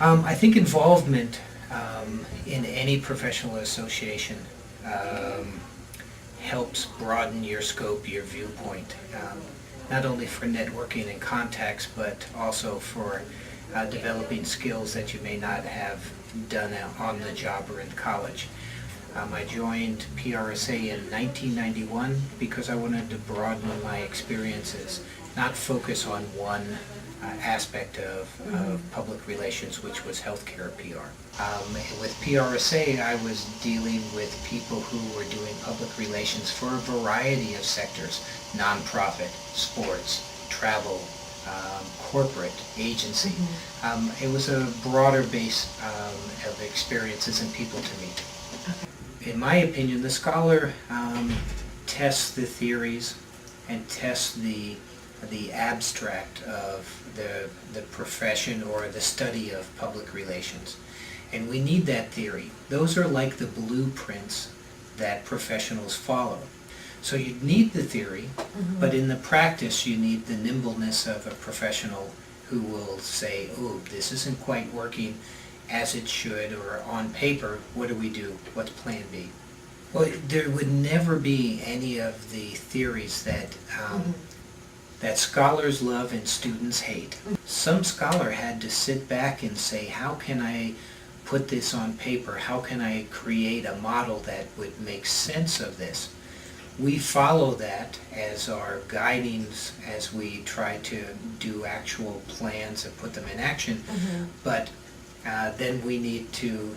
I think involvement in any professional association helps broaden your scope, your viewpoint, not only for networking and contacts, but also for developing skills that you may not have done on the job or in college. I joined PRSA in 1991 because I wanted to broaden my experiences, not focus on one aspect of public relations, which was healthcare PR. With PRSA, I was dealing with people who were doing public relations for a variety of sectors: nonprofit, sports, travel, corporate, agency. It was a broader base of experiences and people to meet. In my opinion, the scholar tests the theories and tests the abstract of the profession or the study of public relations. And we need that theory. Those are like the blueprints that professionals follow. So you need the theory, but in the practice you need the nimbleness of a professional who will say, oh, this isn't quite working as it should, or on paper, what do we do? What's plan B? Well, there would never be any of the theories that that scholars love and students hate. Some scholar had to sit back and say, how can I put this on paper? How can I create a model that would make sense of this? We follow that as our guidings as we try to do actual plans and put them in action, but then we need to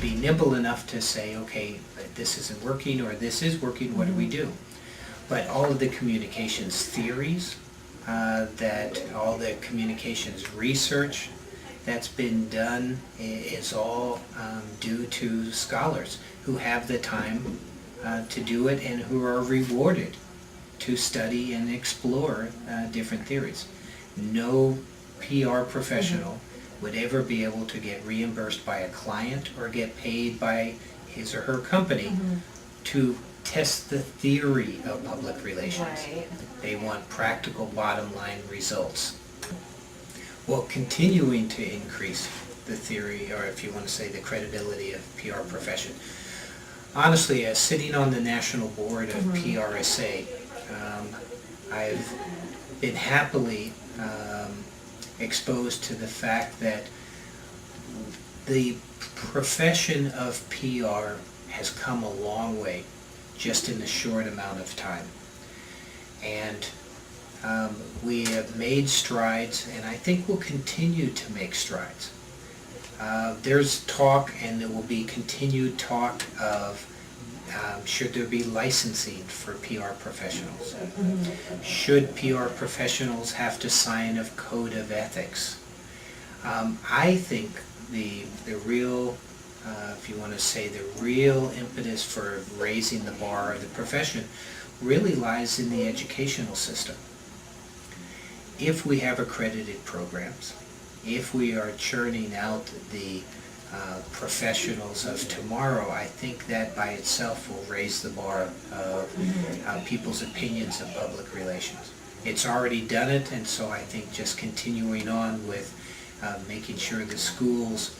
be nimble enough to say, okay, this isn't working, or this is working, what do we do? But all of the communications theories, that all the communications research that's been done is all due to scholars who have the time to do it and who are rewarded to study and explore different theories. No PR professional would ever be able to get reimbursed by a client or get paid by his or her company to test the theory of public relations. Right. They want practical bottom line results. Well, continuing to increase the theory, or if you want to say the credibility of PR profession. Honestly, as sitting on the national board of PRSA, I've been happily exposed to the fact that the profession of PR has come a long way just in a short amount of time. And we have made strides, and I think we'll continue to make strides. There's talk, and there will be continued talk of should there be licensing for PR professionals? Should PR professionals have to sign a code of ethics? I think the real, if you want to say the real impetus for raising the bar of the profession really lies in the educational system. If we have accredited programs, if we are churning out the professionals of tomorrow, I think that by itself will raise the bar of people's opinions of public relations. It's already done it, and so I think just continuing on with making sure the schools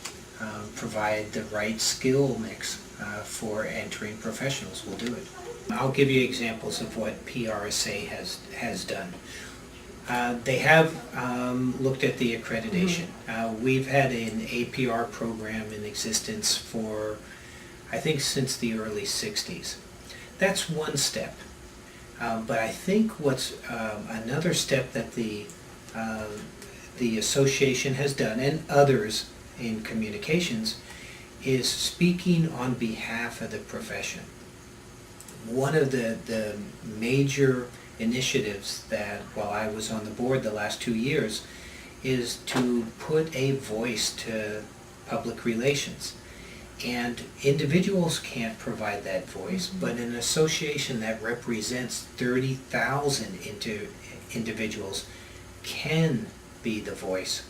provide the right skill mix for entering professionals will do it. I'll give you examples of what PRSA has done. They have looked at the accreditation. We've had an APR program in existence for, I think, since the early 60s. That's one step. But I think what's another step that the association has done, and others in communications, is speaking on behalf of the profession. One of the major initiatives that, while I was on the board the last 2 years, is to put a voice to public relations. And individuals can't provide that voice, but an association that represents 30,000 individuals can be the voice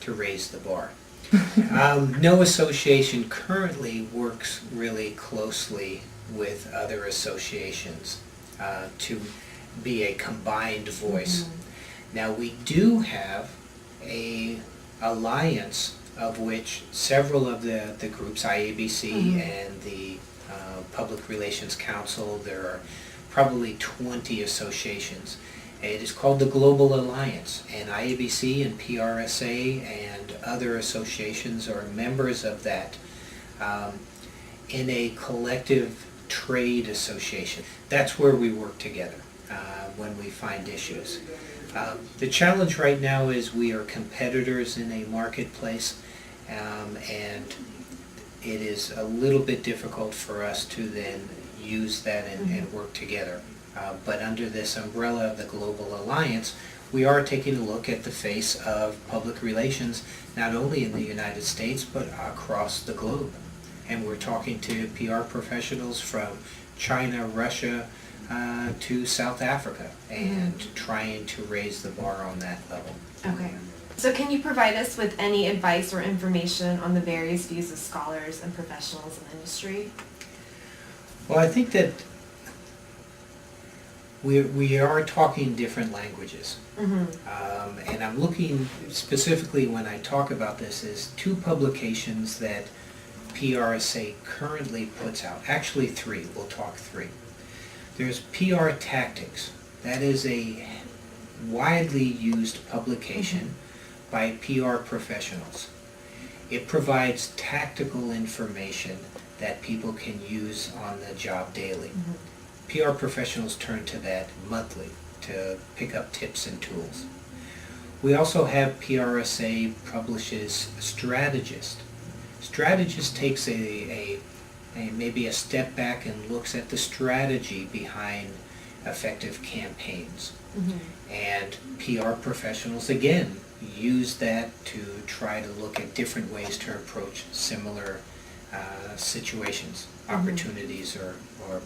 to raise the bar. No association currently works really closely with other associations to be a combined voice. Now, we do have a alliance of which several of the groups, IABC and the Public Relations Council, there are probably 20 associations. It is called the Global Alliance, and IABC and PRSA and other associations are members of that in a collective trade association. That's where we work together when we find issues. The challenge right now is we are competitors in a marketplace, and it is a little bit difficult for us to then use that and work together. But under this umbrella of the Global Alliance, we are taking a look at the face of public relations, not only in the United States, but across the globe. And we're talking to PR professionals from China, Russia, to South Africa, and trying to raise the bar on that level. Okay. So can you provide us with any advice or information on the various views of scholars and professionals in the industry? Well, I think that we are talking different languages. And I'm looking specifically when I talk about this is two publications that PRSA currently puts out. Actually three, we'll talk three. There's PR Tactics. That is a widely used publication by PR professionals. It provides tactical information that people can use on the job daily. PR professionals turn to that monthly to pick up tips and tools. We also have PRSA publishes Strategist. Strategist takes a maybe a step back and looks at the strategy behind effective campaigns. And PR professionals, again, use that to try to look at different ways to approach similar situations, opportunities, or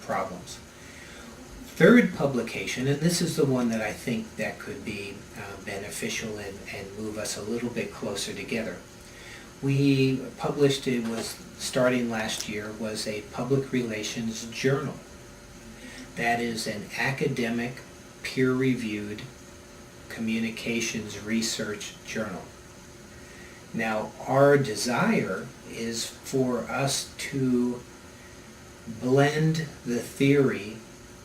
problems. Third publication, and this is the one that I think that could be beneficial and move us a little bit closer together. We published, it was starting last year, was a public relations journal. That is an academic, peer-reviewed communications research journal. Now, our desire is for us to blend the theory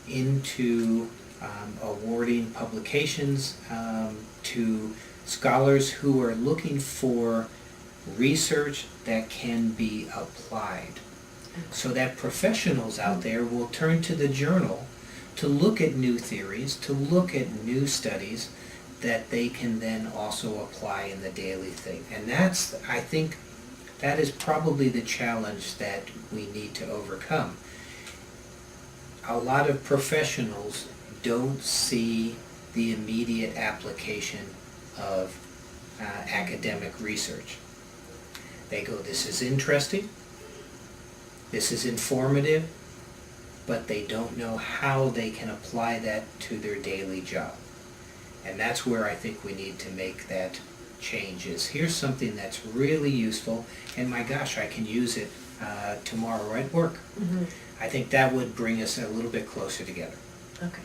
into awarding publications to scholars who are looking for research that can be applied, so that professionals out there will turn to the journal to look at new theories, to look at new studies that they can then also apply in the daily thing. And that's, I think, that is probably the challenge that we need to overcome. A lot of professionals don't see the immediate application of academic research. They go, this is interesting, this is informative, but they don't know how they can apply that to their daily job. And that's where I think we need to make that change is, here's something that's really useful, and my gosh, I can use it tomorrow at work. I think that would bring us a little bit closer together. Okay.